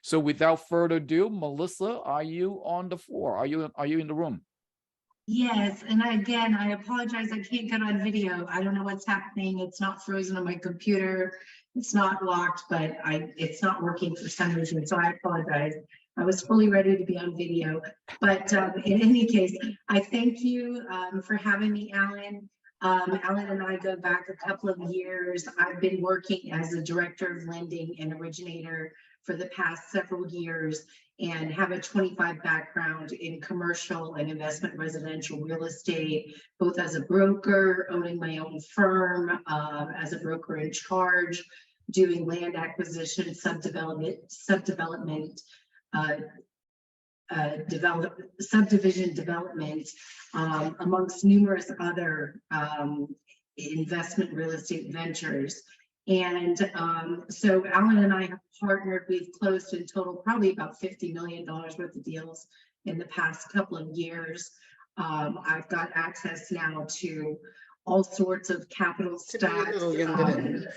So without further ado, Melissa, are you on the floor? Are you in the room? Yes, and again, I apologize, I can't get on video. I don't know what's happening. It's not frozen on my computer. It's not locked, but it's not working for some reason, so I apologize. I was fully ready to be on video, but in any case, I thank you for having me, Alan. Alan and I go back a couple of years. I've been working as a director of lending and originator for the past several years, and have a 25 background in commercial and investment residential real estate, both as a broker, owning my own firm, as a broker in charge, doing land acquisition, subdivision development, amongst numerous other investment real estate ventures. And so Alan and I have partnered. We've closed in total probably about $50 million worth of deals in the past couple of years. I've got access now to all sorts of capital stacks,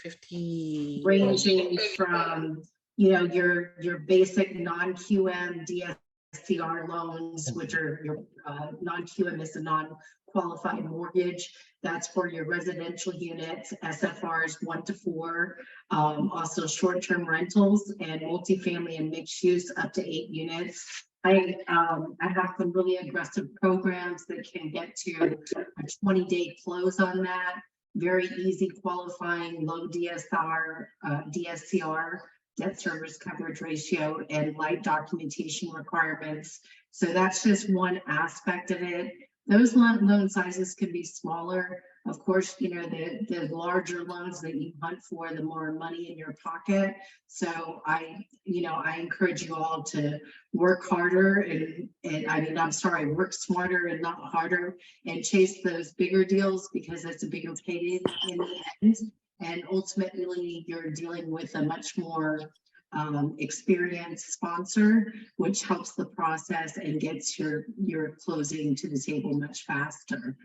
50 ranging from your basic non-QM DSCR loans, which are your non-QM is a non-qualified mortgage. That's for your residential units, SFRs 1 to 4, also short-term rentals and multifamily and mixed use up to 8 units. I have some really aggressive programs that can get to a 20-day close on that. Very easy qualifying, low DSCR, debt service coverage ratio, and light documentation requirements. So that's just one aspect of it. Those loan sizes can be smaller. Of course, the larger loans that you hunt for, the more money in your pocket. So I encourage you all to work harder work smarter and not harder, and chase those bigger deals, because it's a bigger payday in the end. And ultimately, you're dealing with a much more experienced sponsor, which helps the process and gets your closing to the table much faster.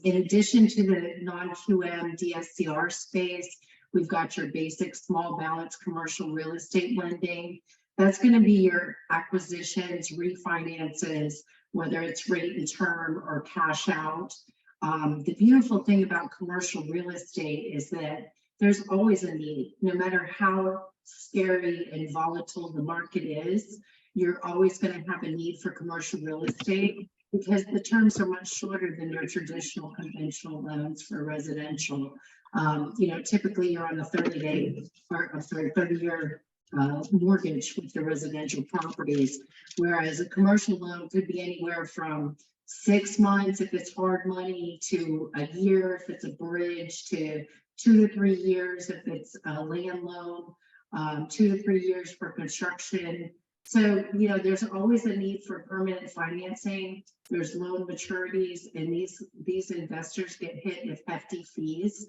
In addition to the non-QM DSCR space, we've got your basic small balance commercial real estate lending. That's going to be your acquisitions, refinances, whether it's rate and term or cash out. The beautiful thing about commercial real estate is that there's always a need. No matter how scary and volatile the market is, you're always going to have a need for commercial real estate, because the terms are much shorter than your traditional conventional loans for residential. Typically you're on a 30-year mortgage with your residential properties, whereas a commercial loan could be anywhere from 6 months if it's hard money, to a year if it's a bridge, to 2 to 3 years if it's a land loan, 2 to 3 years for construction. So, there's always a need for permanent financing. There's loan maturities, and these investors get hit with hefty fees,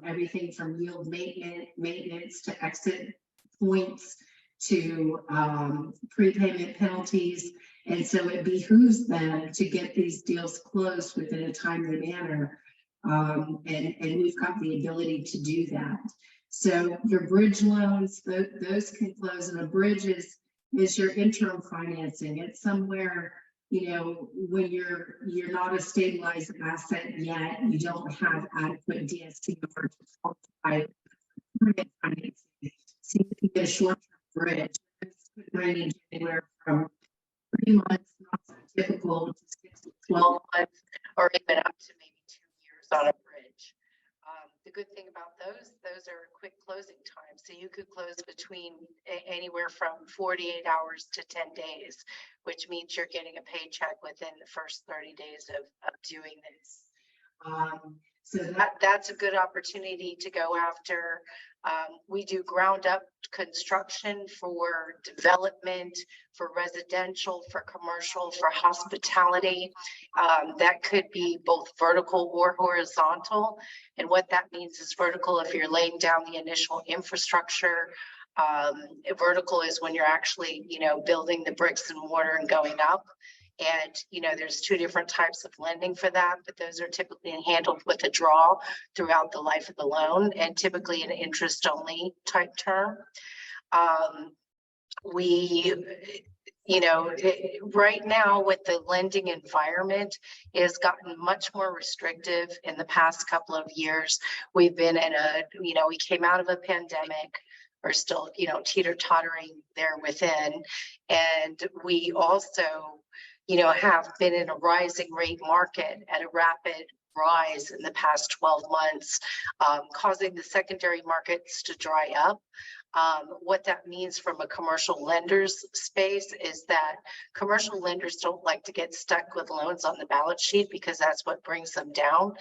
everything from yield maintenance to exit points to prepayment penalties. And so it behooves them to get these deals closed within a timely manner. And we've got the ability to do that. So your bridge loans, those can close, and a bridge is your interim financing. It's somewhere, when you're not a stabilized asset yet, you don't have adequate DSCR to qualify permanent financing. So you can get a short-term bridge. It's range anywhere from 3 months, not so typical, to 6 to 12 months, or even up to maybe 2 years on a bridge. The good thing about those are quick closing times. So you could close between anywhere from 48 hours to 10 days, which means you're getting a paycheck within the first 30 days of doing this. So that's a good opportunity to go after. We do ground up construction for development, for residential, for commercial, for hospitality. That could be both vertical or horizontal. And what that means is vertical if you're laying down the initial infrastructure. Vertical is when you're actually, building the bricks and mortar and going up. And, there's 2 different types of lending for that, but those are typically handled with a draw throughout the life of the loan, and typically an interest only type term. we, right now with the lending environment, it has gotten much more restrictive in the past couple of years. We've been in we came out of a pandemic. We're still, teeter-tottering there within. And we also, have been in a rising rate market at a rapid rise in the past 12 months, causing the secondary markets to dry up. What that means from a commercial lender's space is that commercial lenders don't like to get stuck with loans on the balance sheet because that's what brings them down.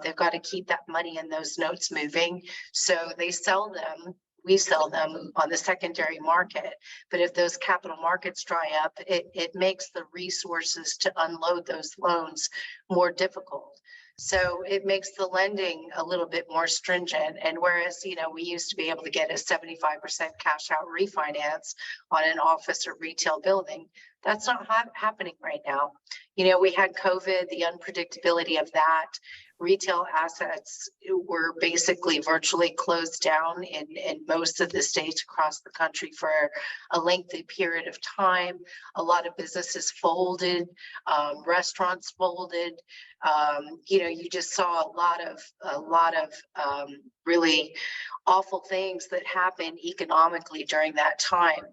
They've got to keep that money and those notes moving. So they sell them. We sell them on the secondary market. But if those capital markets dry up, it makes the resources to unload those loans more difficult. So it makes the lending a little bit more stringent. And whereas, we used to be able to get a 75% cash out refinance on an office or retail building, that's not happening right now. We had COVID, the unpredictability of that. Retail assets were basically virtually closed down in most of the states across the country for a lengthy period of time. A lot of businesses folded, restaurants folded. You just saw a lot of really awful things that happened economically during that time.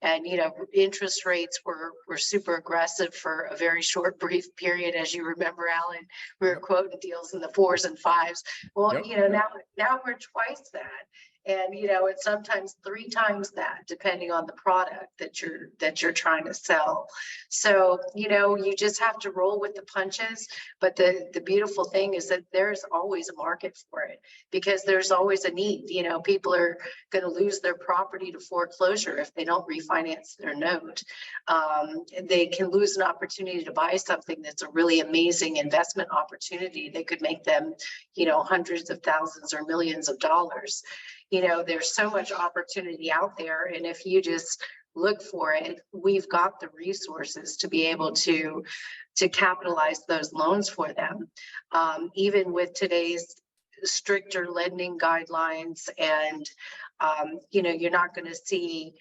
And, interest rates were super aggressive for a very short, brief period. As you remember, Alan, we were quoting deals in the 4s and 5s. Well, now we're twice that. And, it's sometimes 3 times that, depending on the product that you're trying to sell. So, you just have to roll with the punches. But the beautiful thing is that there's always a market for it because there's always a need. People are going to lose their property to foreclosure if they don't refinance their note. They can lose an opportunity to buy something that's a really amazing investment opportunity that could make them, hundreds of thousands or millions of dollars. There's so much opportunity out there. And if you just look for it, we've got the resources to be able to capitalize those loans for them. Even with today's stricter lending guidelines and, you're not going to see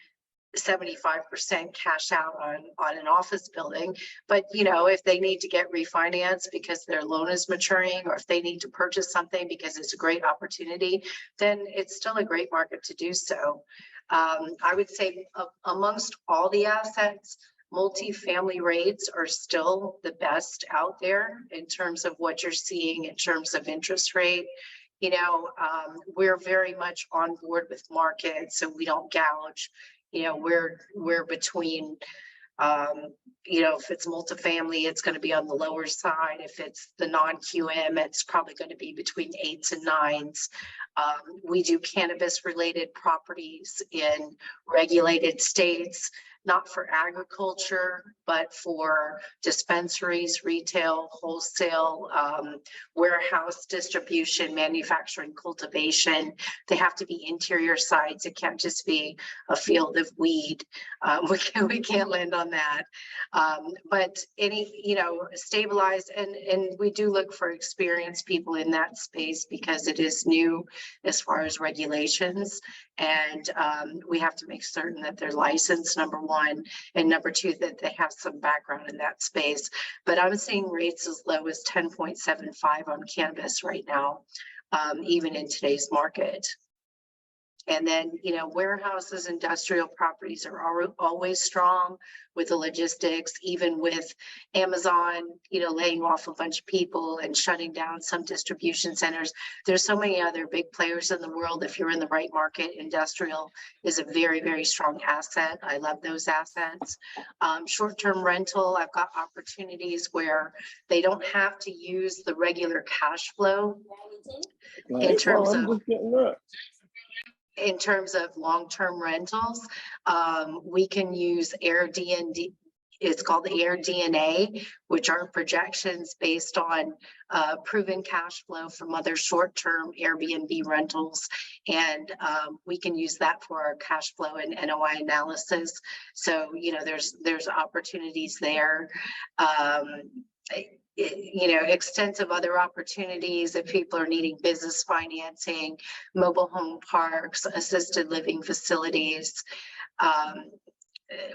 75% cash out on an office building. But, if they need to get refinanced because their loan is maturing, or if they need to purchase something because it's a great opportunity, then it's still a great market to do so. I would say amongst all the assets, multifamily rates are still the best out there in terms of what you're seeing in terms of interest rate. We're very much on board with market, so we don't gouge. We're between, if it's multifamily, it's going to be on the lower side. If it's the non-QM, it's probably going to be between 8s and 9s. We do cannabis related properties in regulated states, not for agriculture, but for dispensaries, retail, wholesale, warehouse distribution, manufacturing, cultivation. They have to be interior sites. It can't just be a field of weed. We can't land on that. But any, stabilized, and we do look for experienced people in that space because it is new as far as regulations. And we have to make certain that they're licensed, number one, and number two, that they have some background in that space. But I'm seeing rates as low as 10.75 on cannabis right now, even in today's market. And then, warehouses, industrial properties are always strong with the logistics, even with Amazon, laying off a bunch of people and shutting down some distribution centers. There's so many other big players in the world. If you're in the right market, industrial is a very, very strong asset. I love those assets. Short-term rental, I've got opportunities where they don't have to use the regular cash flow in terms of long-term rentals. We can use AirDND. It's called AirDNA, which are projections based on proven cash flow from other short-term Airbnb rentals. And we can use that for our cash flow and NOI analysis. So, there's opportunities there. Extensive other opportunities if people are needing business financing, mobile home parks, assisted living facilities.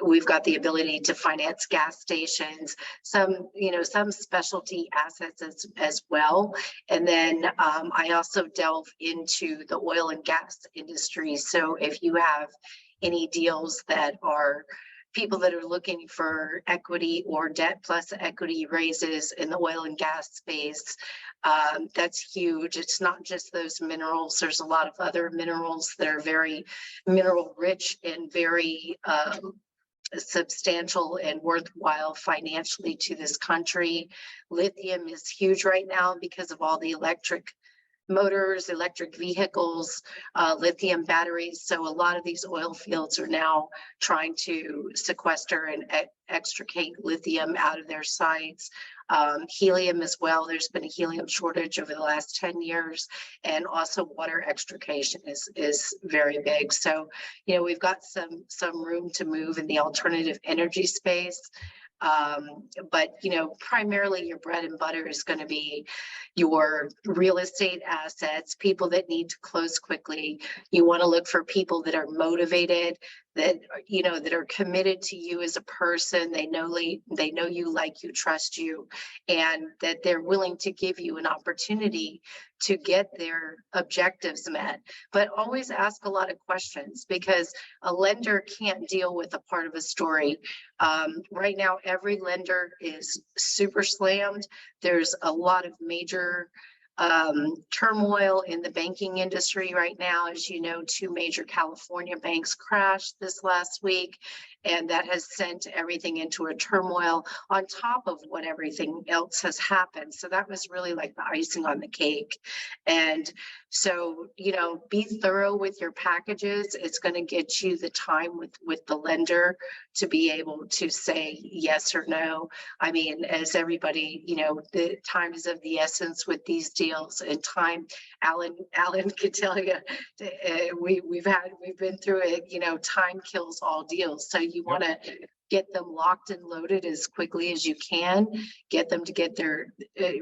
we've got the ability to finance gas stations, some, some specialty assets as well. And then I also delve into the oil and gas industry. So if you have any deals that are people that are looking for equity or debt plus equity raises in the oil and gas space, that's huge. It's not just those minerals. There's a lot of other minerals that are very mineral rich and very substantial and worthwhile financially to this country. Lithium is huge right now because of all the electric motors, electric vehicles, lithium batteries. So a lot of these oil fields are now trying to sequester and extricate lithium out of their sites. Helium as well. There's been a helium shortage over the last 10 years, and also water extrication is very big. So, we've got some room to move in the alternative energy space. But primarily your bread and butter is going to be your real estate assets, people that need to close quickly. You want to look for people that are motivated, that that are committed to you as a person. They know you, like you, trust you, and that they're willing to give you an opportunity to get their objectives met. But always ask a lot of questions, because a lender can't deal with a part of a story. Right now, every lender is super slammed. There's a lot of major turmoil in the banking industry right now. As you know, 2 major California banks crashed this last week, and that has sent everything into a turmoil on top of what everything else has happened. So that was really like the icing on the cake. And so, be thorough with your packages. It's going to get you the time with the lender to be able to say yes or no. I mean, as everybody, the time is of the essence with these deals, and time, Alan could tell you, we've been through it. Time kills all deals. So you want to get them locked and loaded as quickly as you can, get them to get their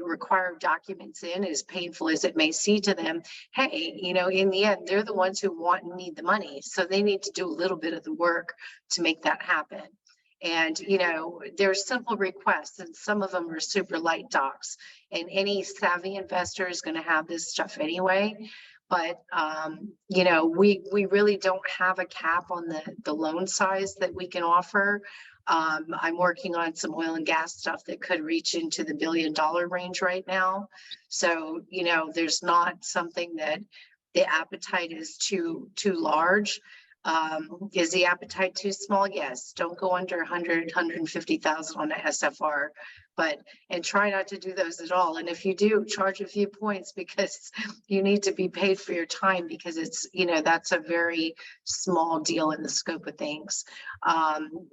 required documents in, as painful as it may seem to them. Hey, in the end, they're the ones who want and need the money. So they need to do a little bit of the work to make that happen. And, there's simple requests, and some of them are super light docs, and any savvy investor is going to have this stuff anyway. But, we really don't have a cap on the loan size that we can offer. I'm working on some oil and gas stuff that could reach into the $1 billion range right now. So, there's not something that the appetite is too large. Is the appetite too small? Yes. Don't go under 100, 150,000 on the SFR, and try not to do those at all. And if you do, charge a few points, because you need to be paid for your time, because it's, that's a very small deal in the scope of things.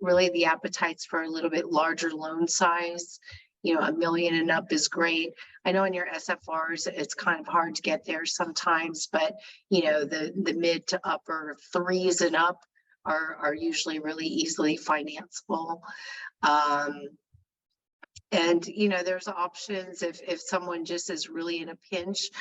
Really the appetite's for a little bit larger loan size. $1 million and up is great. I know in your SFRs, it's kind of hard to get there sometimes, but the mid to upper 3s and up are usually really easily financeable. And there's options if someone just is really in a pinch.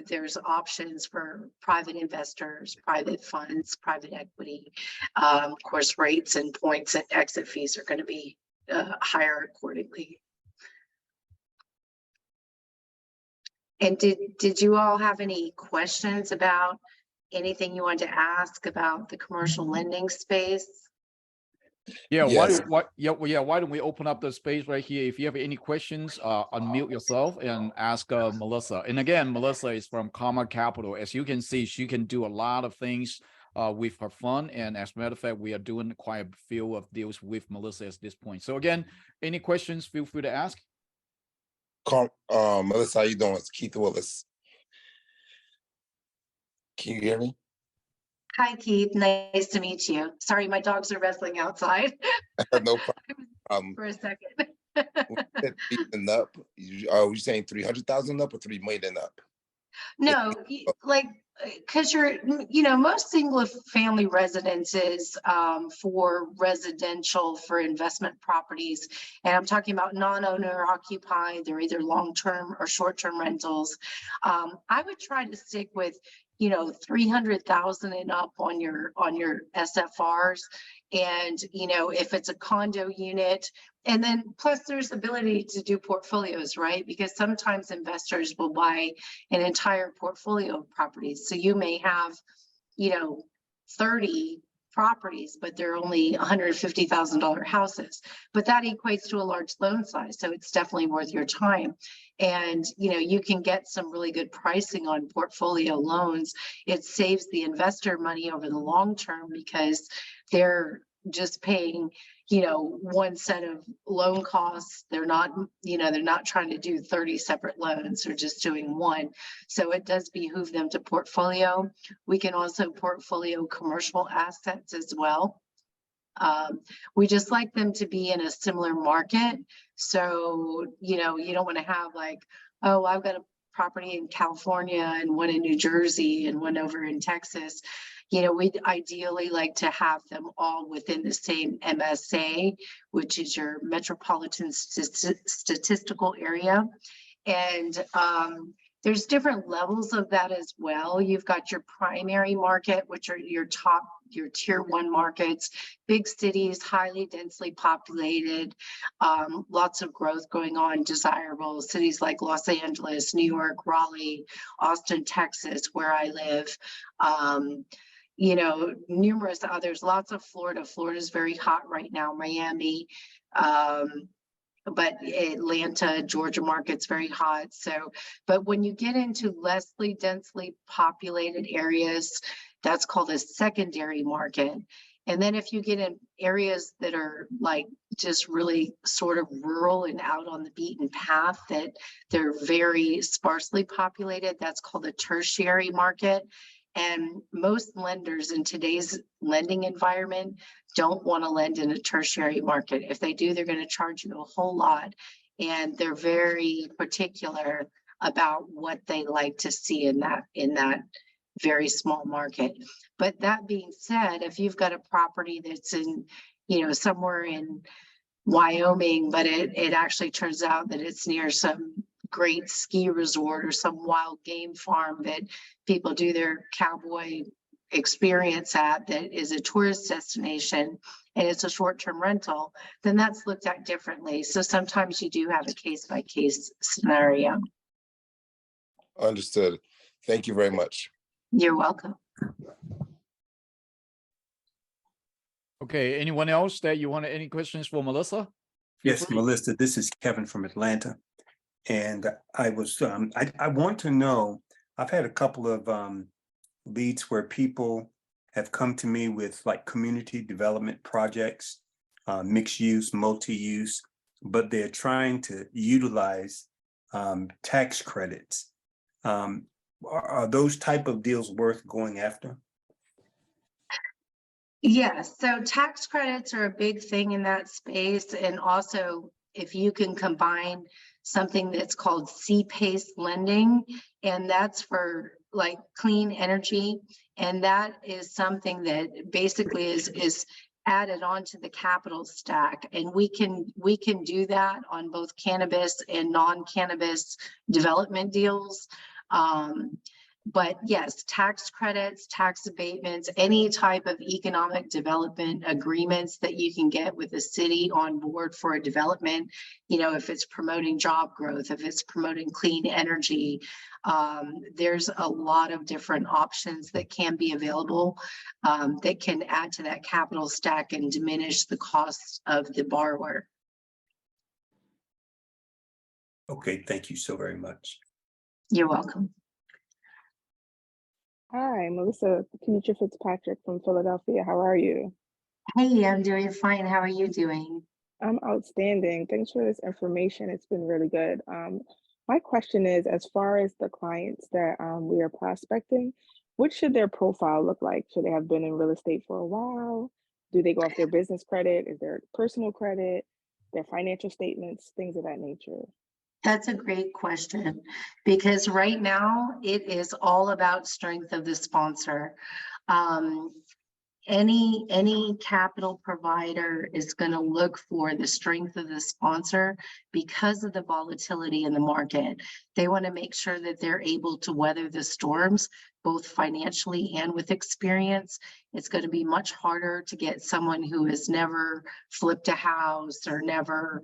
There's options for private investors, private funds, private equity. Of course, rates and points and exit fees are going to be higher accordingly. And did you all have any questions about anything you wanted to ask about the commercial lending space? Yeah, Yes. why don't we open up the space right here? If you have any questions, unmute yourself and ask Melissa. And again, Melissa is from Karma Capital. As you can see, she can do a lot of things with her fund. And as a matter of fact, we are doing quite a few of deals with Melissa at this point. So again, any questions, feel free to ask. Melissa, how you doing? It's Keith Willis. Can you hear me? Hi, Keith. Nice to meet you. Sorry, my dogs are wrestling outside. No problem. For a second. And up, are we saying 300,000 up or 3 million up? No, because most single family residences for residential, for investment properties, and I'm talking about non-owner occupied, they're either long-term or short-term rentals. I would try to stick with 300,000 and up on your SFRs. And, you know, if it's a condo unit, and then plus there's ability to do portfolios, right? Because sometimes investors will buy an entire portfolio of properties. So you may have, you know, 30 properties, but they're only $150,000 houses, but that equates to a large loan size. So it's definitely worth your time. And, you know, you can get some really good pricing on portfolio loans. It saves the investor money over the long term because they're just paying, you know, one set of loan costs. They're not, you know, they're not trying to do 30 separate loans. They're just doing one. So it does behoove them to portfolio. We can also portfolio commercial assets as well. We just like them to be in a similar market. So, you know, you don't want to have like, oh, I've got a property in California and one in New Jersey and one over in Texas. You know, we'd ideally like to have them all within the same MSA, which is your metropolitan statistical area. And there's different levels of that as well. You've got your primary market, which are your tier 1 markets, big cities, highly densely populated, lots of growth going on, desirable cities like Los Angeles, New York, Raleigh, Austin, Texas, where I live. You know, numerous others, lots of Florida. Florida is very hot right now, Miami, but Atlanta, Georgia market's very hot. So, but when you get into less densely populated areas, that's called a secondary market. And then if you get in areas that are like just really sort of rural and out on the beaten path, that they're very sparsely populated, that's called a tertiary market. And most lenders in today's lending environment don't want to lend in a tertiary market. If they do, they're going to charge you a whole lot. And they're very particular about what they like to see in that very small market. But that being said, if you've got a property that's in, you know, somewhere in Wyoming, but it actually turns out that it's near some great ski resort or some wild game farm that people do their cowboy experience at, that is a tourist destination, and it's a short-term rental, then that's looked at differently. So sometimes you do have a case-by-case scenario. Understood. Thank you very much. You're welcome. Okay, anyone else that you want any questions for Melissa? Yes, Melissa, this is Kevin from Atlanta. And I was, I want to know, I've had a couple of leads where people have come to me with like community development projects, mixed use, multi-use, but they're trying to utilize tax credits. Are those type of deals worth going after? Yes, so tax credits are a big thing in that space. And also, if you can combine something that's called C-PACE lending, and that's for like clean energy. And that is something that basically is added onto the capital stack. And we can do that on both cannabis and non-cannabis development deals. But yes, tax credits, tax abatements, any type of economic development agreements that you can get with the city on board for a development, you know, if it's promoting job growth, if it's promoting clean energy, there's a lot of different options that can be available that can add to that capital stack and diminish the costs of the borrower. Okay, thank you so very much. You're welcome. Hi, Melissa Kenetra Fitzpatrick from Philadelphia. How are you? Hey, I'm doing fine. How are you doing? I'm outstanding. Thanks for this information. It's been really good. My question is, as far as the clients that we are prospecting, what should their profile look like? Should they have been in real estate for a while? Do they go off their business credit? Is there personal credit, their financial statements, things of that nature? That's a great question, because right now it is all about strength of the sponsor. any capital provider is going to look for the strength of the sponsor because of the volatility in the market. They want to make sure that they're able to weather the storms, both financially and with experience. It's going to be much harder to get someone who has never flipped a house or never,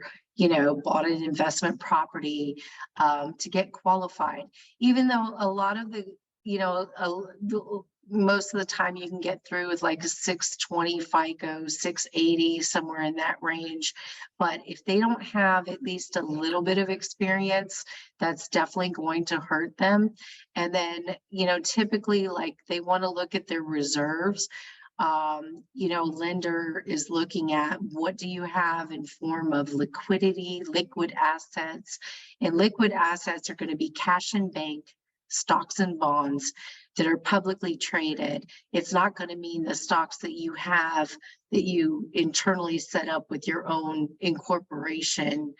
bought an investment property to get qualified, even though a lot of most of the time you can get through with like a 620 FICO, 680, somewhere in that range. But if they don't have at least a little bit of experience, that's definitely going to hurt them. And then, typically like they want to look at their reserves. Lender is looking at what do you have in form of liquidity, liquid assets, and liquid assets are going to be cash in bank, stocks and bonds that are publicly traded. It's not going to mean the stocks that you have that you internally set up with your own incorporation,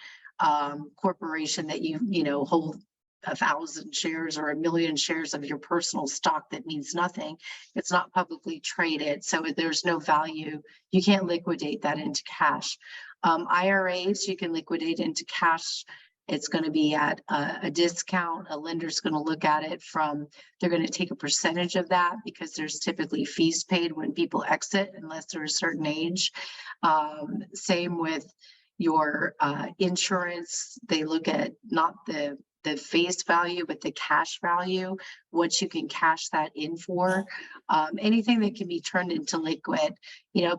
corporation that you hold 1,000 shares or 1,000,000 shares of your personal stock that means nothing. It's not publicly traded, so there's no value. You can't liquidate that into cash. IRAs you can liquidate into cash. It's going to be at a discount. A lender's going to look at it they're going to take a percentage of that because there's typically fees paid when people exit unless they're a certain age. Same with your insurance. They look at not the face value, but the cash value, what you can cash that in for. Anything that can be turned into liquid.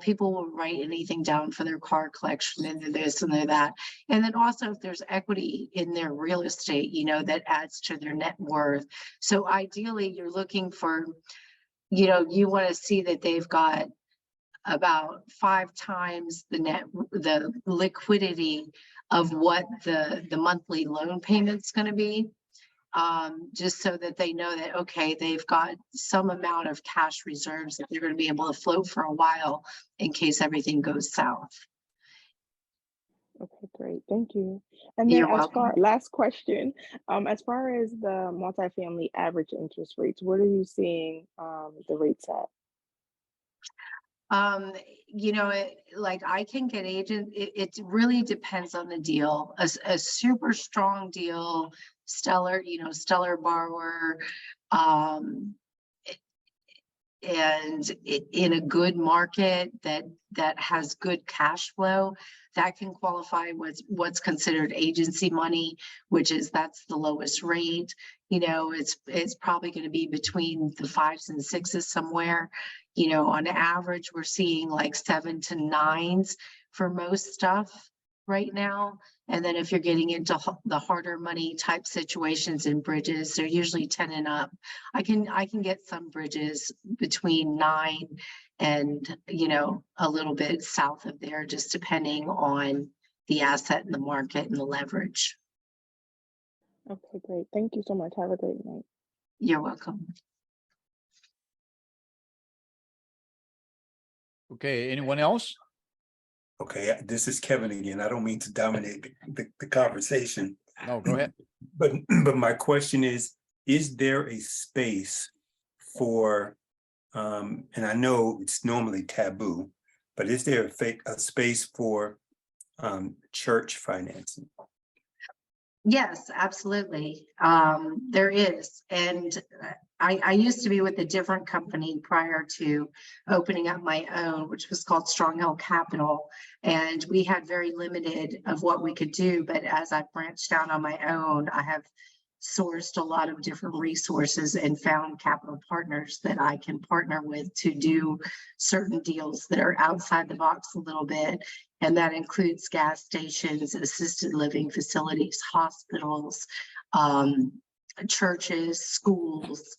People will write anything down for their car collection and this and that. And then also if there's equity in their real estate, that adds to their net worth. So ideally you're looking for, you want to see that they've got about 5 times the liquidity of what the monthly loan payment's going to be, just so that they know that, okay, they've got some amount of cash reserves that they're going to be able to float for a while in case everything goes south. Okay, great. Thank you. And then You're welcome. last question, as far as the multifamily average interest rates, what are you seeing the rates at? Like I can get agent, it really depends on the deal. A super strong deal, stellar borrower, and in a good market that has good cash flow, that can qualify what's considered agency money, that's the lowest rate. It's probably going to be between the 5s and 6s somewhere. On average, we're seeing like 7 to 9s for most stuff right now. And then if you're getting into the harder money type situations in bridges, they're usually 10 and up. I can get some bridges between 9 and, a little bit south of there, just depending on the asset and the market and the leverage. Okay, great. Thank you so much. Have a great night. You're welcome. Okay, anyone else? Okay, this is Kevin again. I don't mean to dominate the conversation. No, go ahead. But my question is there a space for, and I know it's normally taboo, but is there a space for church financing? Yes, absolutely. There is. And I used to be with a different company prior to opening up my own, which was called Strong Hill Capital. And we had very limited of what we could do. But as I branched out on my own, I have sourced a lot of different resources and found capital partners that I can partner with to do certain deals that are outside the box a little bit. And that includes gas stations, assisted living facilities, hospitals, churches, schools,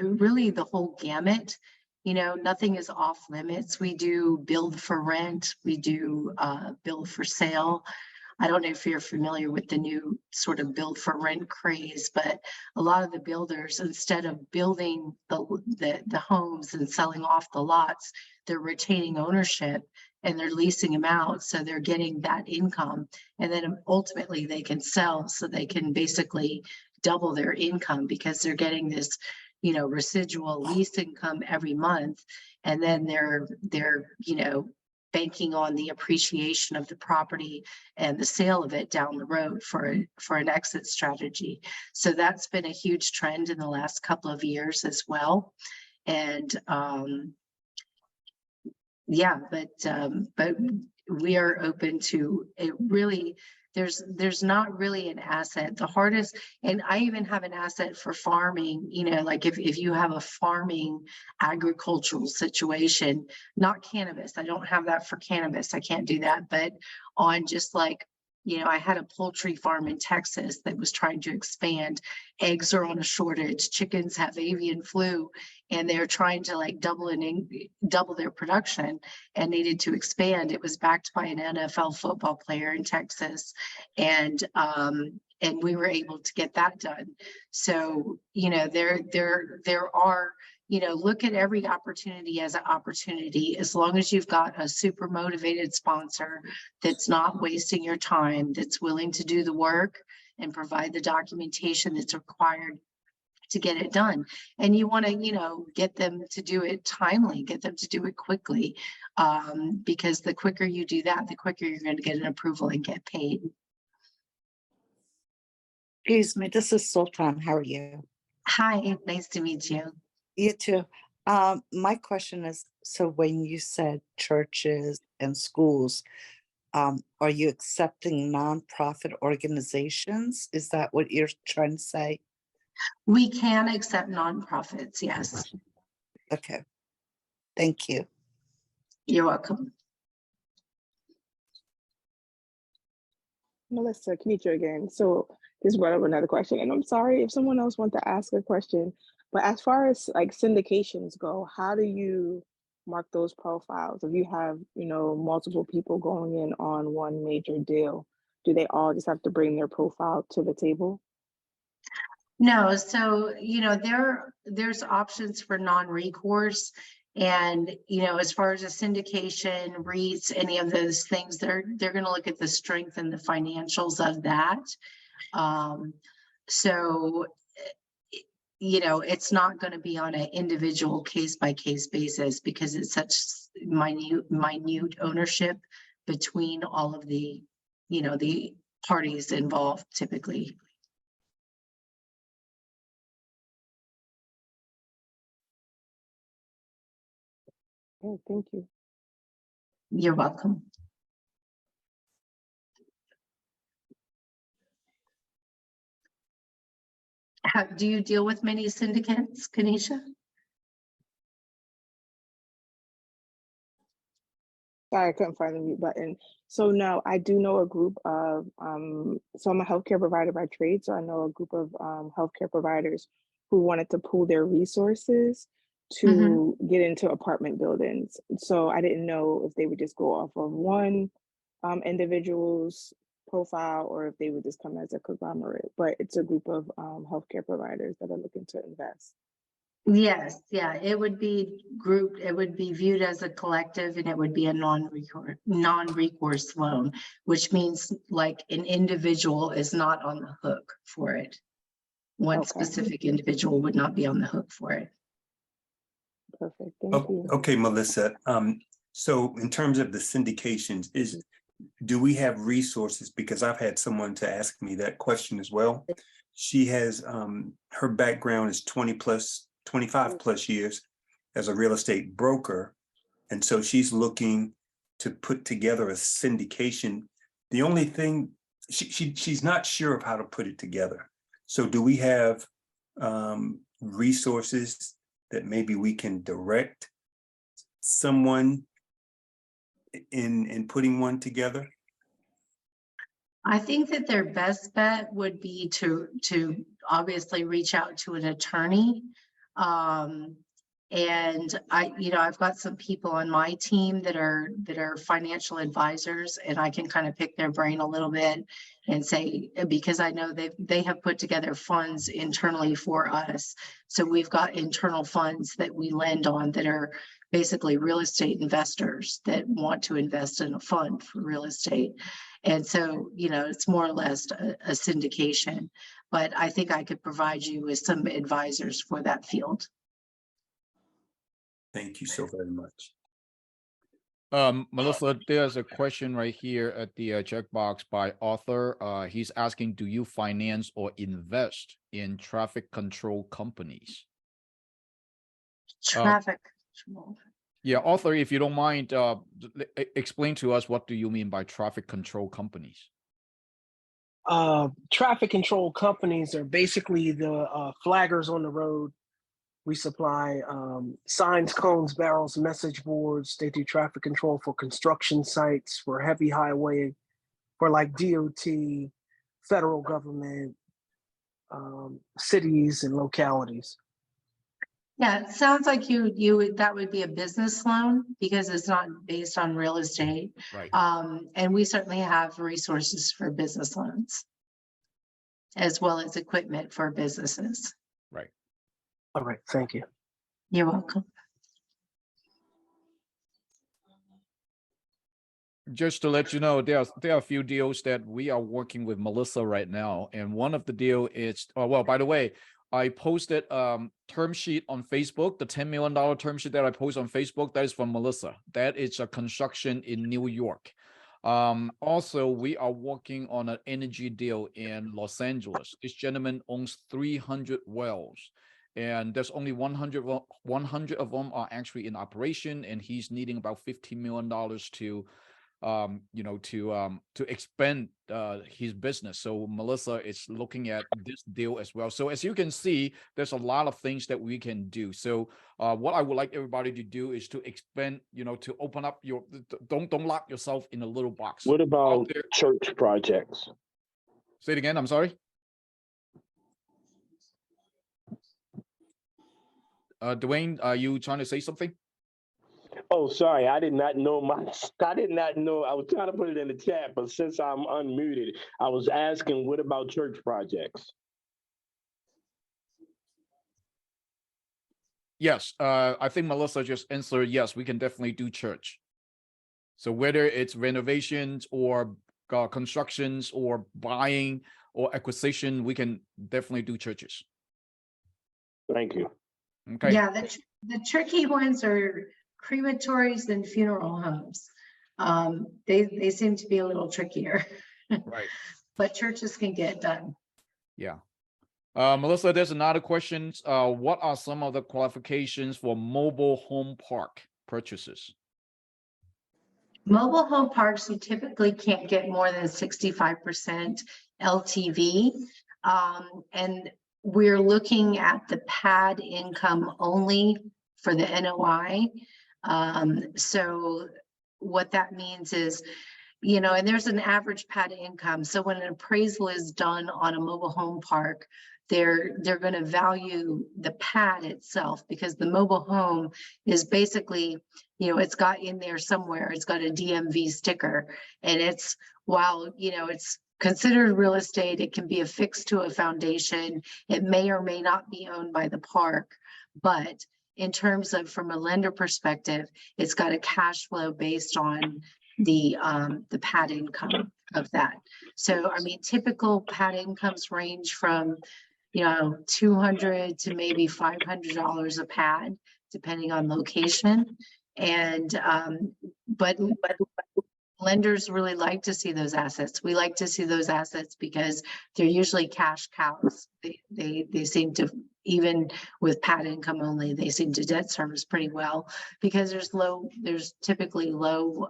really the whole gamut. Nothing is off limits. We do build for rent. We do build for sale. I don't know if you're familiar with the new sort of build for rent craze, but a lot of the builders, instead of building the homes and selling off the lots, they're retaining ownership and they're leasing them out. So they're getting that income. And then ultimately they can sell, so they can basically double their income because they're getting this, residual lease income every month. and then they're, you know, banking on the appreciation of the property and the sale of it down the road for an exit strategy. So that's been a huge trend in the last couple of years as well. And yeah, but we are open to it. Really, there's not really an asset. The hardest, and I even have an asset for farming, you know, like if you have a farming agricultural situation, not cannabis. I don't have that for cannabis. I can't do that. But on just like, you know, I had a poultry farm in Texas that was trying to expand. Eggs are on a shortage. Chickens have avian flu, and they're trying to like double their production and needed to expand. It was backed by an NFL football player in Texas, and we were able to get that done. So, you know, there are, you know, look at every opportunity as an opportunity, as long as you've got a super motivated sponsor that's not wasting your time, that's willing to do the work and provide the documentation that's required to get it done. And you want to, you know, get them to do it timely, get them to do it quickly, because the quicker you do that, the quicker you're going to get an approval and get paid. Excuse me, this is Sultan. How are you? Hi, nice to meet you. You too. My question is, so when you said churches and schools, are you accepting nonprofit organizations? Is that what you're trying to say? We can accept nonprofits, yes. Okay. Thank you. You're welcome. Melissa, Kenitra again. So this brought up another question, and I'm sorry if someone else wants to ask a question, but as far as like syndications go, how do you mark those profiles? If you have, you know, multiple people going in on one major deal, do they all just have to bring their profile to the table? No, so, you know, there's options for non-recourse. And, you know, as far as a syndication, REITs, any of those things, they're going to look at the strength and the financials of that. So, you know, it's not going to be on an individual case by case basis, because it's such minute ownership between all of the, you know, the parties involved typically. Oh, thank you. You're welcome. Do you deal with many syndicates, Kanisha? Sorry, I couldn't find the mute button. So no, I do know a group of, so I'm a healthcare provider by trade. So I know a group of healthcare providers who wanted to pool their resources to get into apartment buildings. So I didn't know if they would just go off of one individual's profile or if they would just come as a conglomerate, but it's a group of healthcare providers that are looking to invest. Yes, yeah, it would be grouped, it would be viewed as a collective, and it would be a non-recourse loan, which means like an individual is not on the hook for it. One specific individual would not be on the hook for it. Perfect, thank you. Okay, Melissa. So in terms of the syndications, do we have resources? Because I've had someone to ask me that question as well. She has, her background is 25 plus years as a real estate broker. And so she's looking to put together a syndication. The only thing, she's not sure of how to put it together. So do we have resources that maybe we can direct someone in putting one together? I think that their best bet would be to obviously reach out to an attorney. And I've got some people on my team that are financial advisors, and I can kind of pick their brain a little bit and say, because I know they have put together funds internally for us. So we've got internal funds that we lend on that are basically real estate investors that want to invest in a fund for real estate. And so, you know, it's more or less a syndication, but I think I could provide you with some advisors for that field. Thank you so very much. Melissa, there's a question right here at the checkbox by author. He's asking, do you finance or invest in traffic control companies? Traffic control. Yeah, author, if you don't mind, explain to us, what do you mean by traffic control companies? Traffic control companies are basically the flaggers on the road. We supply signs, cones, barrels, message boards. They do traffic control for construction sites, for heavy highway, for like DOT, federal government, cities and localities. Yeah, it sounds like that would be a business loan because it's not based on real estate. Right. And we certainly have resources for business loans as well as equipment for businesses. Right. All right, thank you. You're welcome. Just to let you know, there are a few deals that we are working with Melissa right now, and one of the deal is, well, by the way, I posted term sheet on Facebook, the $10 million term sheet that I post on Facebook, that is from Melissa. That is a construction in New York. Also, we are working on an energy deal in Los Angeles. This gentleman owns 300 wells, and there's only 100 of them are actually in operation, and he's needing about $15 million to to expand his business. So Melissa is looking at this deal as well. So as you can see, there's a lot of things that we can do. So what I would like everybody to do is to expand, to open up your, don't lock yourself in a little box. What about church projects? Say it again, I'm sorry. Dwayne, are you trying to say something? Oh, sorry. I did not know. I was trying to put it in the chat, but since I'm unmuted, I was asking, what about church projects? Yes. I think Melissa just answered, yes, we can definitely do church. So whether it's renovations or constructions or buying or acquisition, we can definitely do churches. Thank you. Okay. Yeah, the tricky ones are crematories and funeral homes. They seem to be a little trickier. Right. But churches can get done. Yeah. Melissa, there's another question. What are some of the qualifications for mobile home park purchases? Mobile home parks, you typically can't get more than 65% LTV. And we're looking at the pad income only for the NOI. So what that means is, and there's an average pad income. So when an appraisal is done on a mobile home park, they're going to value the pad itself, because the mobile home is basically, it's got in there somewhere, it's got a DMV sticker, and it's, while, it's considered real estate, it can be affixed to a foundation. It may or may not be owned by the park, but in terms of, from a lender perspective, it's got a cash flow based on the pad income of that. So, I mean, typical pad incomes range from, $200 to maybe $500 a pad, depending on location. And, but lenders really like to see those assets. We like to see those assets because they're usually cash cows. They seem to, even with pad income only, they seem to debt service pretty well, because there's typically low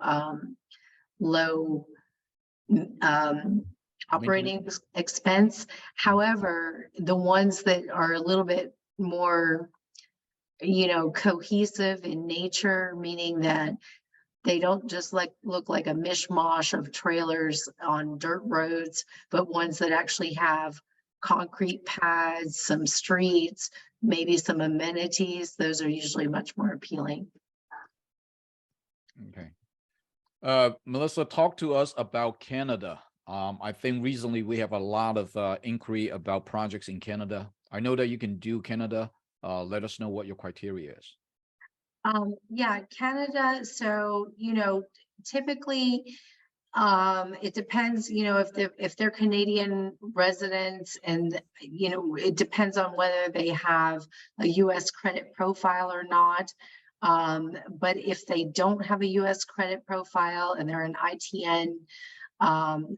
operating expense. However, the ones that are a little bit more, cohesive in nature, meaning that they don't just look like a mishmash of trailers on dirt roads, but ones that actually have concrete pads, some streets, maybe some amenities. Those are usually much more appealing. Okay. Melissa, talk to us about Canada. I think recently we have a lot of inquiry about projects in Canada. I know that you can do Canada. Let us know what your criteria is. Yeah, Canada. So, typically, it depends, if they're Canadian residents, and, it depends on whether they have a US credit profile or not. But if they don't have a US credit profile and they're an ITN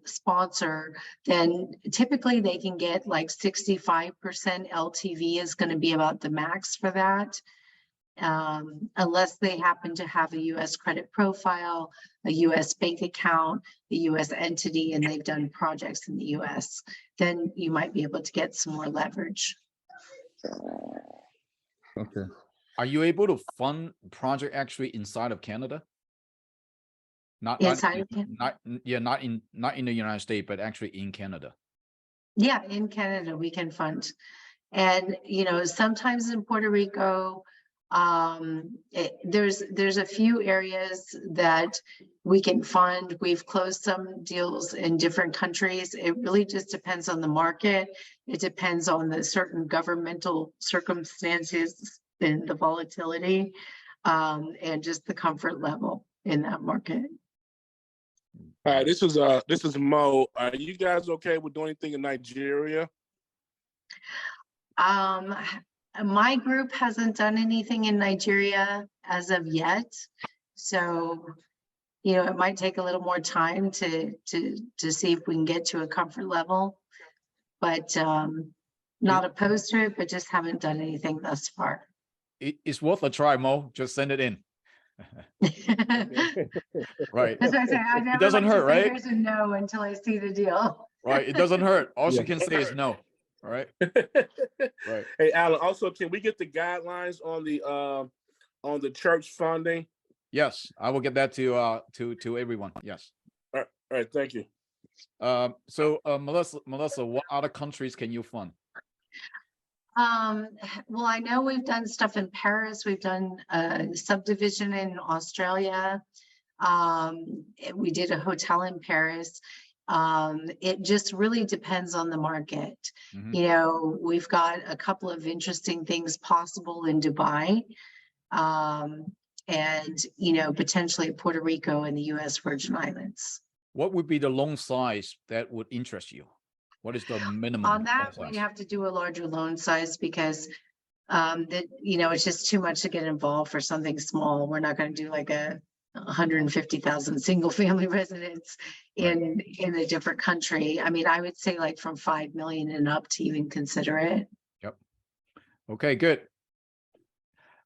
sponsor, then typically they can get like 65% LTV is going to be about the max for that. Unless they happen to have a US credit profile, a US bank account, a US entity, and they've done projects in the US, then you might be able to get some more leverage. Okay. Are you able to fund project actually inside of Canada? Not Inside of Canada? not in the United States, but actually in Canada. Yeah, in Canada we can fund. And, you know, sometimes in Puerto Rico, there's a few areas that we can fund. We've closed some deals in different countries. It really just depends on the market. It depends on the certain governmental circumstances and the volatility, and just the comfort level in that market. Hi, this is Mo. Are you guys okay with doing anything in Nigeria? My group hasn't done anything in Nigeria as of yet. So, you know, it might take a little more time to see if we can get to a comfort level, but not opposed to it, but just haven't done anything thus far. It's worth a try, Mo. Just send it in. Right. That's what I say. I never doesn't like to hurt, say right? there's a no until I see the deal. Right. It doesn't hurt. All Yeah. you can say is no. All right. Right. Hey, Alan, also, can we get the guidelines on the church funding? Yes, I will get that to everyone. Yes. All right, thank you. So Melissa, what other countries can you fund? Well, I know we've done stuff in Paris. We've done a subdivision in Australia. We did a hotel in Paris. It just really depends on the market. Mhm. You know, we've got a couple of interesting things possible in Dubai, and, you know, potentially Puerto Rico and the US Virgin Islands. What would be the loan size that would interest you? What is the minimum? On that, loan we'd size? have to do a larger loan size because that, you know, it's just too much to get involved for something small. We're not going to do like a 150,000 single family residence in a different country. I mean, I would say like from 5 million and up to even consider it. Yep. Okay, good.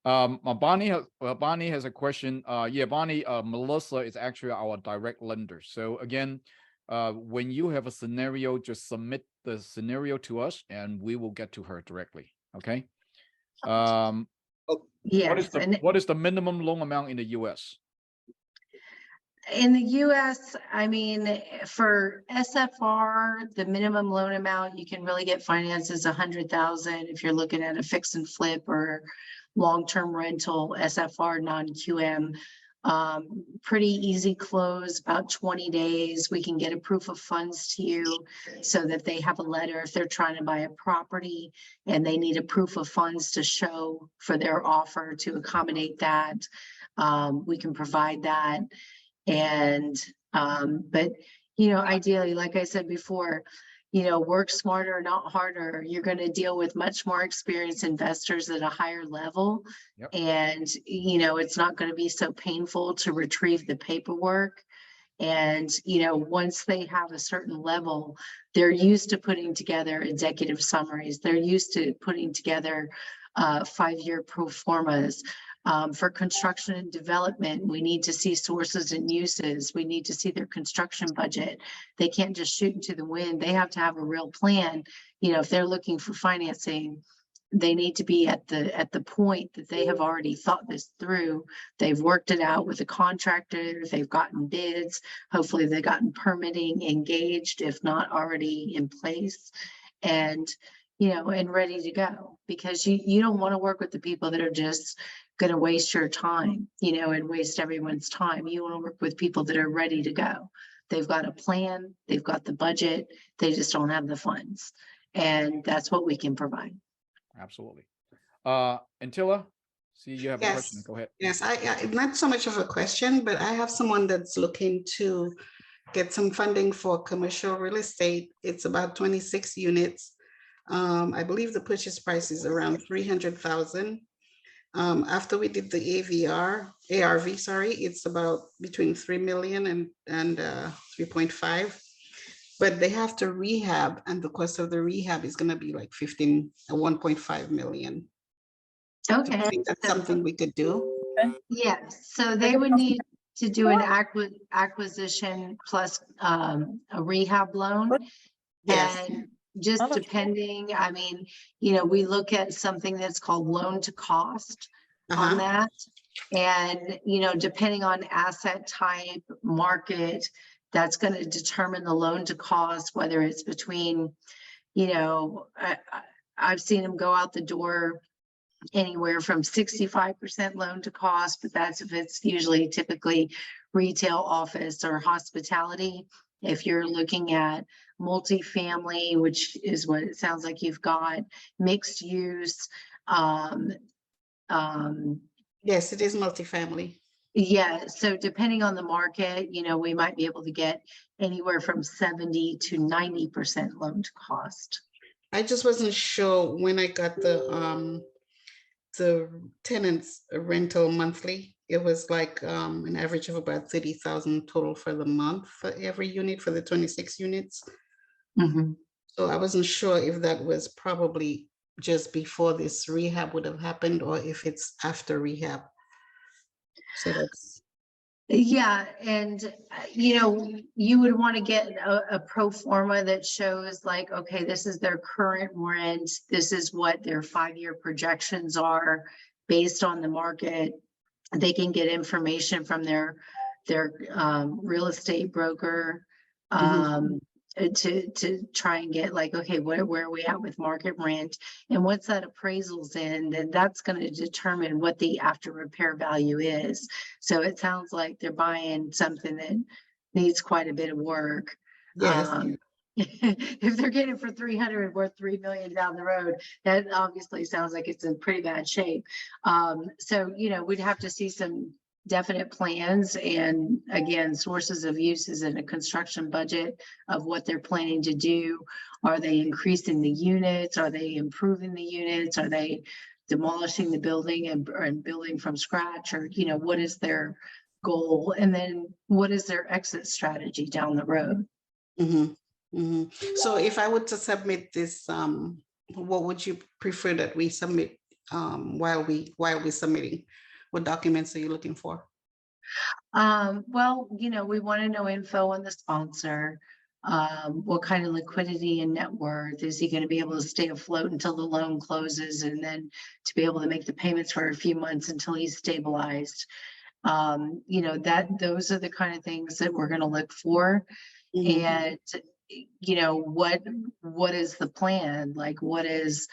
Bonnie has a question. Yeah, Bonnie, Melissa is actually our direct lender. So again, when you have a scenario, just submit the scenario to us and we will get to her directly. Okay. Yes. What is the minimum loan amount in the US? In the US, I mean, for SFR, the minimum loan amount you can really get financed is 100,000 if you're looking at a fix and flip or long-term rental, SFR non-QM. Pretty easy close, about 20 days. We can get a proof of funds to you so that they have a letter if they're trying to buy a property and they need a proof of funds to show for their offer to accommodate that. We can provide that. And, but, you know, ideally, like I said before, you know, work smarter, not harder. You're going to deal with much more experienced investors at a higher level. Yep. And, you know, it's not going to be so painful to retrieve the paperwork. And, you know, once they have a certain level, they're used to putting together executive summaries. They're used to putting together 5-year pro formas. For construction and development, we need to see sources and uses. We need to see their construction budget. They can't just shoot into the wind. They have to have a real plan. You know, if they're looking for financing, they need to be at the point that they have already thought this through. They've worked it out with a contractor. They've gotten bids. Hopefully they've gotten permitting engaged, if not already in place. And, you know, and ready to go, because you don't want to work with the people that are just going to waste your time, you know, and waste everyone's time. You want to work with people that are ready to go. They've got a plan, they've got the budget, they just don't have the funds. And that's what we can provide. Absolutely. Antilla, see you have a Yes. question. Go ahead. Yes, I not so much of a question, but I have someone that's looking to get some funding for commercial real estate. It's about 26 units. I believe the purchase price is around 300,000. After we did the ARV, sorry, it's about between 3 million and 3.5. But they have to rehab, and the cost of the rehab is gonna be like 1.5 million. I Okay. think that's something we could do. Yes, so they would need to do an acquisition plus a rehab loan. Yes. And just depending, I mean, we look at something that's called loan to cost on that. And, depending on asset type, market, that's going to determine the loan to cost, whether it's between, I've seen them go out the door anywhere from 65% loan to cost, but that's if it's usually typically retail, office, or hospitality. If you're looking at multifamily, which is what it sounds like you've got, mixed use. Yes, it is multifamily. Yeah, so depending on the market, we might be able to get anywhere from 70 to 90% loan to cost. I just wasn't sure when I got the tenants rental monthly. It was like an average of about 30,000 total for the month for every unit for the 26 units. So I wasn't sure if that was probably just before this rehab would have happened or if it's after rehab. So that's. Yeah, and you would want to get a pro forma that shows like, okay, this is their current rent, this is what their 5-year projections are based on the market. They can get information from their real estate broker to try and get like, okay, where are we at with market rent, and once that appraisal's in, then that's going to determine what the after repair value is. So it sounds like they're buying something that needs quite a bit of work. Yes. If they're getting it for 300 worth 3 million down the road, that obviously sounds like it's in pretty bad shape. So we'd have to see some definite plans and again sources of uses in a construction budget of what they're planning to do. Are they increasing the units? Are they improving the units? Are they demolishing the building and building from scratch? Or what is their goal, and then what is their exit strategy down the road? So if I were to submit this, what would you prefer that we submit while we're submitting? What documents are you looking for? Well, we want to know info on the sponsor. What kind of liquidity and net worth? Is he going to be able to stay afloat until the loan closes and then to be able to make the payments for a few months until he's stabilized? Those are the kind of things that we're going to look for. And what is the plan? Like, what is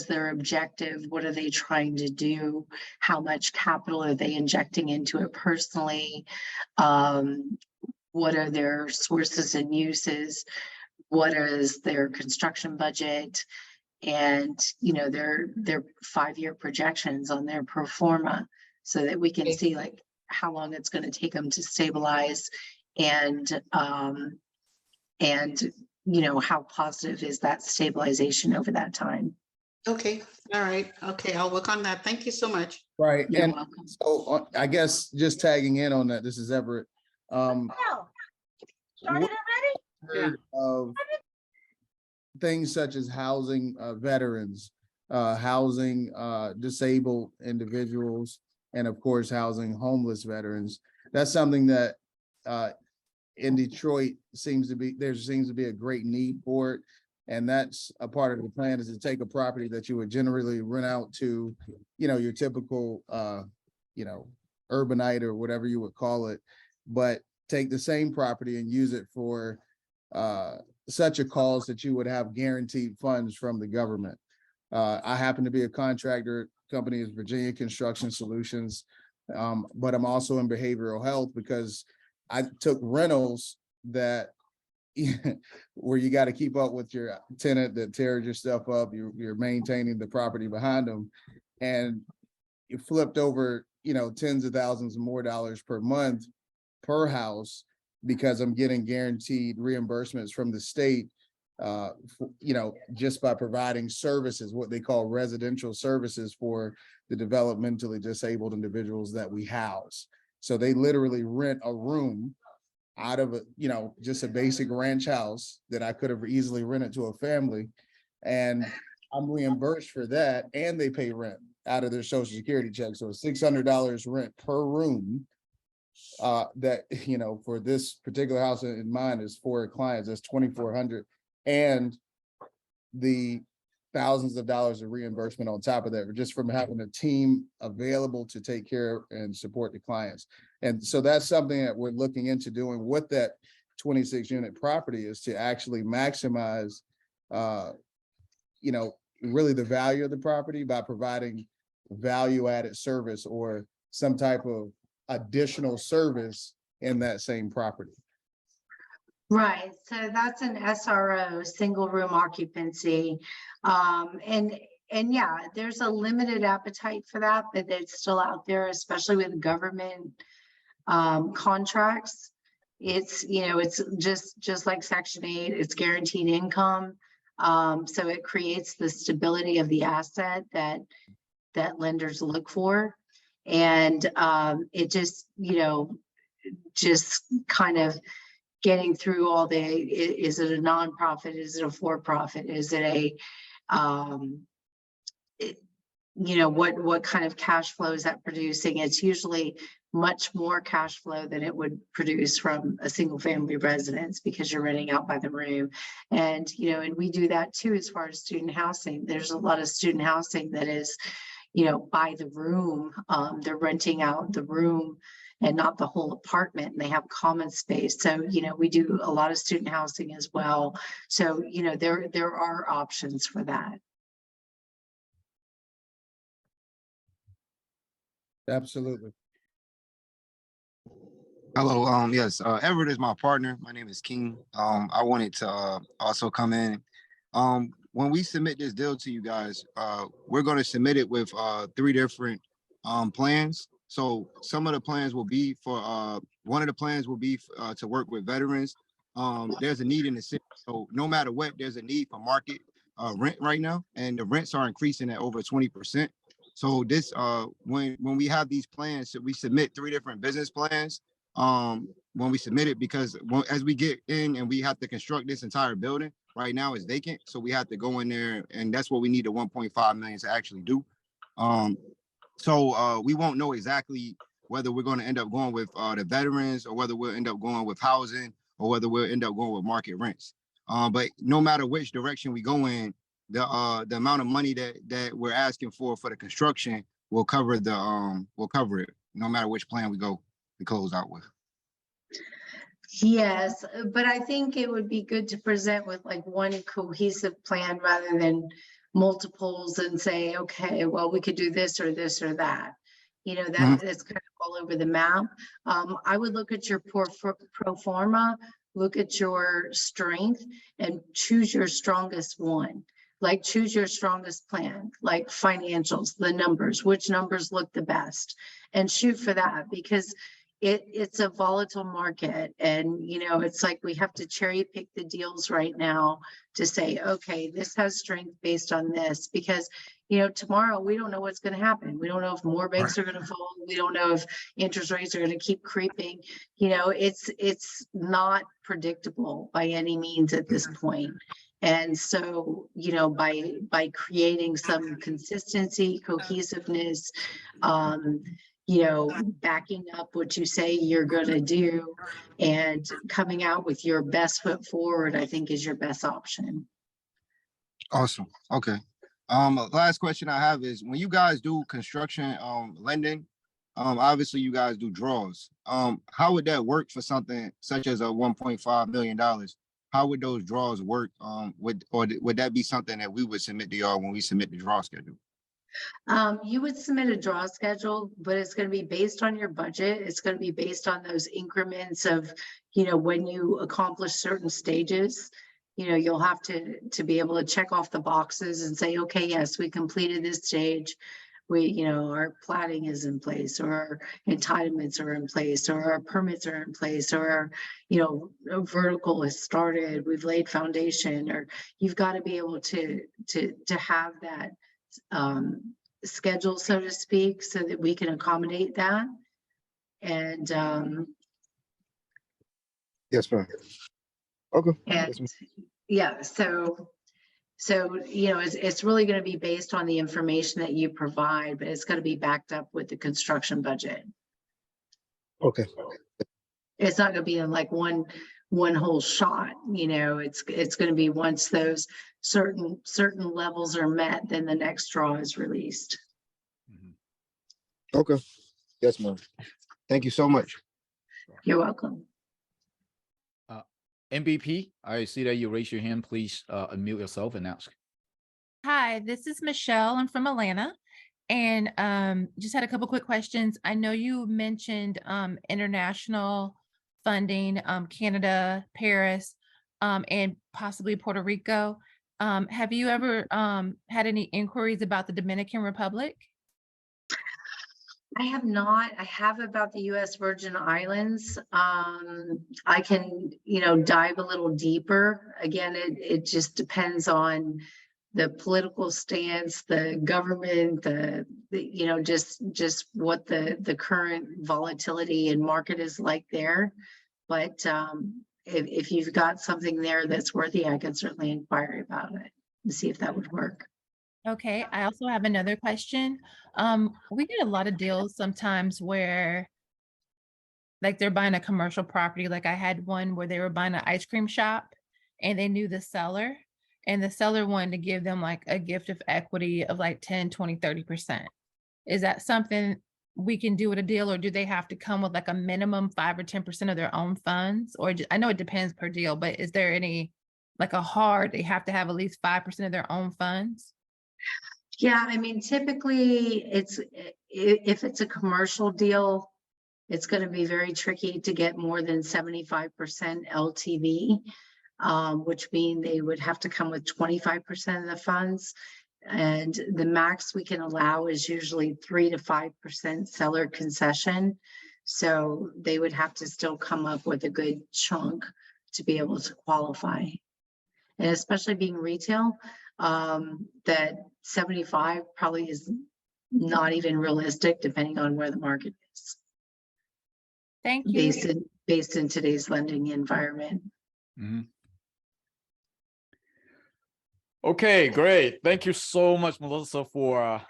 their objective? What are they trying to do? How much capital are they injecting into it personally? What are their sources and uses? What is their construction budget? And their 5-year projections on their pro forma, so that we can see like how long it's going to take them to stabilize, and how positive is that stabilization over that time. Okay. All right. Okay. I'll work on that. Thank you so much. Right. You're And welcome. so I guess just tagging in on that, this is Everett. Heard of things such as housing veterans, housing disabled individuals, and of course, housing homeless veterans. That's something that in Detroit there seems to be a great need for it. And that's a part of the plan, is to take a property that you would generally rent out to, your typical, urbanite or whatever you would call it, but take the same property and use it for such a cause that you would have guaranteed funds from the government. I happen to be a contractor. Company is Virginia Construction Solutions, but I'm also in behavioral health because I took rentals that where you got to keep up with your tenant that tears your stuff up. You're maintaining the property behind them, and you flipped over, tens of thousands of more dollars per month per house, because I'm getting guaranteed reimbursements from the state just by providing services, what they call residential services for the developmentally disabled individuals that we house. So they literally rent a room out of just a basic ranch house that I could have easily rented to a family. And I'm reimbursed for that, and they pay rent out of their Social Security check. So $600 rent per room. That for this particular house in mind is 4 clients, that's $2,400, and the thousands of dollars of reimbursement on top of that, just from having a team available to take care and support the clients. And so that's something that we're looking into doing with that 26 unit property, is to actually maximize really the value of the property by providing value added service or some type of additional service in that same property. Right, so that's an SRO, single room occupancy. And yeah, there's a limited appetite for that, but it's still out there, especially with government contracts. It's, it's just like Section 8, it's guaranteed income. So it creates the stability of the asset that lenders look for. And it just, just kind of getting through all the, is it a nonprofit? Is it a for-profit? Is it what kind of cash flow is that producing? It's usually much more cash flow than it would produce from a single family residence, because you're renting out by the room. And, and we do that too, as far as student housing. There's a lot of student housing that is, by the room. They're renting out the room and not the whole apartment, and they have common space. So, we do a lot of student housing as well. So, there are options for that. Absolutely. Hello, yes, Everett is my partner. My name is King. I wanted to also come in. When we submit this deal to you guys, we're going to submit it with 3 different plans. So some of the plans will be for, one of the plans will be to work with veterans. There's a need in the city. So no matter what, there's a need for market rent right now. And the rents are increasing at over 20%. So this, when we have these plans, so we submit 3 different business plans when we submit it, because as we get in and we have to construct this entire building, right now it's vacant. So we have to go in there, and that's what we need the 1.5 million to actually do. So we won't know exactly whether we're going to end up going with the veterans, or whether we'll end up going with housing, or whether we'll end up going with market rents. But no matter which direction we go in, the amount of money that we're asking for the construction will cover it, no matter which plan we close out with. Yes, but I think it would be good to present with like one cohesive plan rather than multiples and say, okay, well, we could do this or this or that. That's kind of all over the map. I would look at your pro forma, look at your strength, and choose your strongest one. Like choose your strongest plan, like financials, the numbers, which numbers look the best, and shoot for that, because it's a volatile market. And, it's like we have to cherry pick the deals right now to say, okay, this has strength based on this, because, tomorrow we don't know what's going to happen. We don't know if more banks are going to fall. We don't know if interest rates are going to keep creeping. It's not predictable by any means at this point. And so, by creating some consistency, cohesiveness, backing up what you say you're going to do and coming out with your best foot forward, I think is your best option. Awesome. Okay. Last question I have is, when you guys do construction lending, obviously you guys do draws. How would that work for something such as a $1.5 million? How would those draws work? Would that be something that we would submit to y'all when we submit the draw schedule? You would submit a draw schedule, but it's going to be based on your budget. It's going to be based on those increments of, when you accomplish certain stages. You'll have to be able to check off the boxes and say, okay, yes, we completed this stage. our plating is in place, or our entitlements are in place, or our permits are in place, or, a vertical is started, we've laid foundation, or you've got to be able to have that schedule, so to speak, so that we can accommodate that. And Yes, ma'am. Okay. and Yes, ma'am. yeah, so it's really going to be based on the information that you provide, but it's going to be backed up with the construction budget. Okay. It's not going to be in like one whole shot. It's going to be once those certain levels are met, then the next draw is released. Okay. Yes, ma'am. Thank you so much. You're welcome. MVP, I see that you raise your hand. Please unmute yourself and ask. Hi, this is Michelle. I'm from Atlanta, and just had a couple quick questions. I know you mentioned international funding, Canada, Paris, and possibly Puerto Rico. Have you ever had any inquiries about the Dominican Republic? I have not. I have about the U.S. Virgin Islands. I can, dive a little deeper. Again, it just depends on the political stance, the government, just what the current volatility and market is like there. But if you've got something there that's worthy, I can certainly inquire about it and see if that would work. Okay, I also have another question. We get a lot of deals sometimes where like they're buying a commercial property. Like I had one where they were buying an ice cream shop and they knew the seller, and the seller wanted to give them like a gift of equity of like 10, 20, 30%. Is that something we can do with a deal, or do they have to come with like a minimum 5 or 10% of their own funds? Or I know it depends per deal, but is there any like they have to have at least 5% of their own funds? Yeah, I mean, typically if it's a commercial deal, it's going to be very tricky to get more than 75% LTV, which means they would have to come with 25% of the funds. And the max we can allow is usually 3 to 5% seller concession. So they would have to still come up with a good chunk to be able to qualify. And especially being retail, that 75 probably is not even realistic depending on where the market is. Thank you. Based in today's lending environment. Mm-hmm. Okay, great. Thank you so much, Melissa, for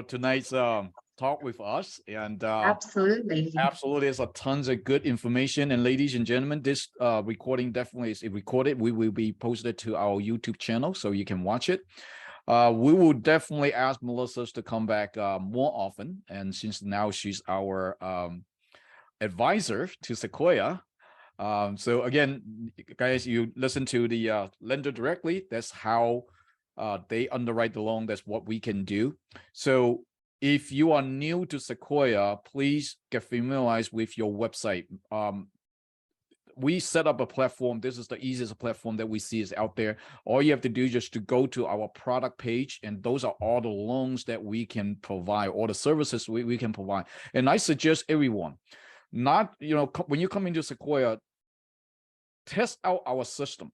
tonight's talk with us. And absolutely, there's a tons of good information. And ladies and gentlemen, this recording definitely is recorded. We will be posted to our YouTube channel so you can watch it. We will definitely ask Melissa to come back more often. And since now she's our advisor to Sequoia. So again, guys, you listen to the lender directly. That's how they underwrite the loan. That's what we can do. So if you are new to Sequoia, please get familiarized with your website. We set up a platform. This is the easiest platform that we see is out there. All you have to do is just to go to our product page, and those are all the loans that we can provide, all the services we can provide. And I suggest everyone, not, when you come into Sequoia, test out our system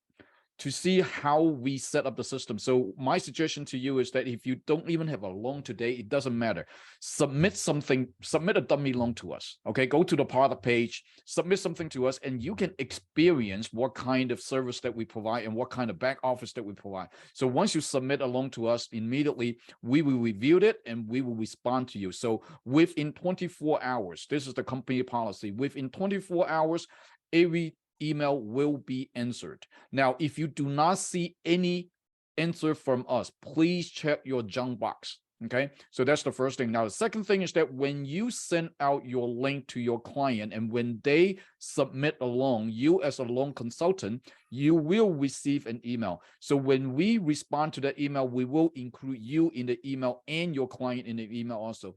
to see how we set up the system. So my suggestion to you is that if you don't even have a loan today, it doesn't matter. Submit a dummy loan to us. Okay, go to the product page, submit something to us, and you can experience what kind of service that we provide and what kind of back office that we provide. So once you submit a loan to us, immediately we will review it and we will respond to you. So within 24 hours, this is the company policy, within 24 hours, every email will be answered. Now, if you do not see any answer from us, please check your junk box. Okay, so that's the first thing. Now, the second thing is that when you send out your link to your client and when they submit a loan, you as a loan consultant, you will receive an email. So when we respond to that email, we will include you in the email and your client in the email also.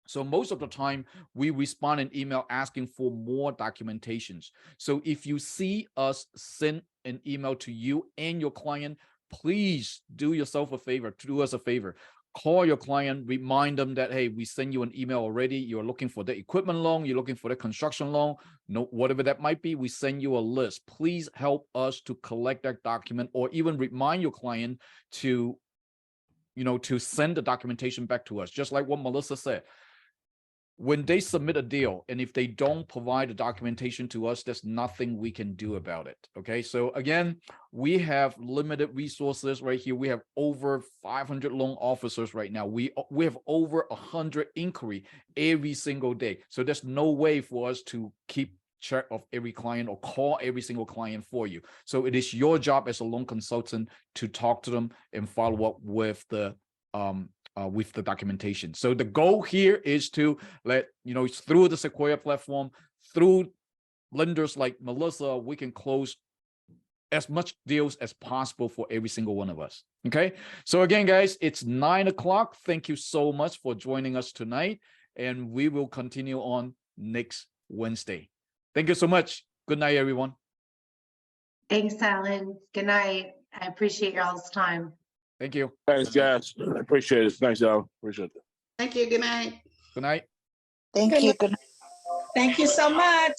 So most of the time, we respond an email asking for more documentations. So if you see us send an email to you and your client, please do yourself a favor, do us a favor. call your client, remind them that, hey, we send you an email already. You're looking for the equipment loan, you're looking for the construction loan, no, whatever that might be, we send you a list. Please help us to collect that document, or even remind your client to, to send the documentation back to us. Just like what Melissa said. When they submit a deal, and if they don't provide the documentation to us, there's nothing we can do about it. Okay. So again, we have limited resources right here. We have over 500 loan officers right now. We have over 100 inquiry every single day. So there's no way for us to keep track of every client or call every single client for you. So it is your job as a loan consultant to talk to them and follow up with the documentation. So the goal here is to let, through the Sequoia platform, through lenders like Melissa, we can close as much deals as possible for every single one of us. Okay. So again, guys, it's 9 o'clock. Thank you so much for joining us tonight. And we will continue on next Wednesday. Thank you so much. Good night, everyone. Thanks, Alan. Good night. I appreciate y'all's time. Thank you. Thanks, guys. I appreciate it. Thanks, y'all. Appreciate it. Thank you. Good night. Good night. Thank you. Good night. Thank you so much.